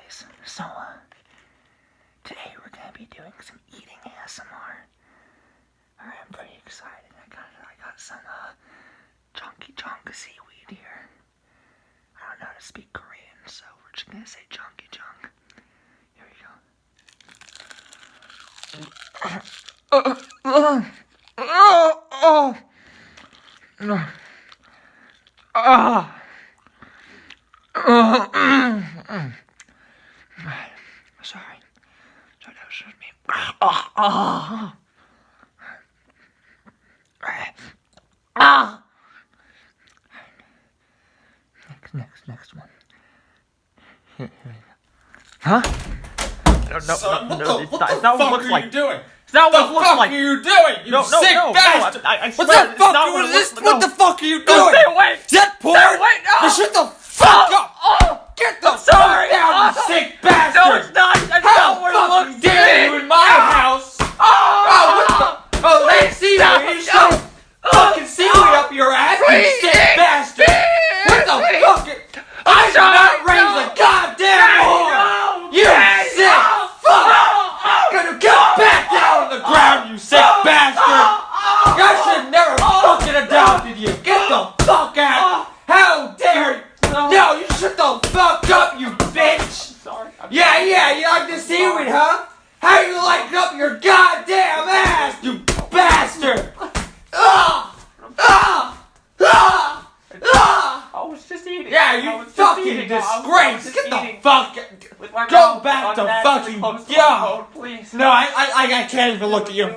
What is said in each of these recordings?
guys. So, today we're gonna be doing some eating ASMR. Alright, I'm pretty excited. I got some, chunky seaweed here. I don't know how to speak Korean, so we're just gonna say chunky chunk. Here we go. Sorry, that was just me. Next one. Here we go. Huh? No, it's not what it looks like. What the fuck are you doing? It's not what it looks like. What the fuck are you doing? You sick bastard! I What the fuck? What the fuck are you doing? Stay away! Is that porn? Stay away! No! Shut the fuck up! Get the fuck down, you sick bastard! No, it's not! That's not what it looks like! Dare you in my house? What the? Oh, that seaweed! You shove fucking seaweed up your ass, you sick bastard! What the fuck? I did not raise a goddamn whore! You sick fuck! Gonna get back down on the ground, you sick bastard! I should never fucking adopted you! Get the fuck out! How dare you! No, you shut the fuck up, you bitch! Sorry. Yeah, you like the seaweed, huh? How you like up your goddamn ass, you bastard! I was just eating. Yeah, you fucking disgrace! Get the fuck! Go back to fucking please. No, I can't even look at you.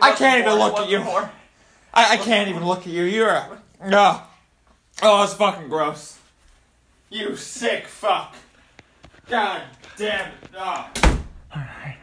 I can't even look at you. I can't even look at you. You're a... No. Oh, that's fucking gross. You sick fuck. God damn it. Oh. Alright.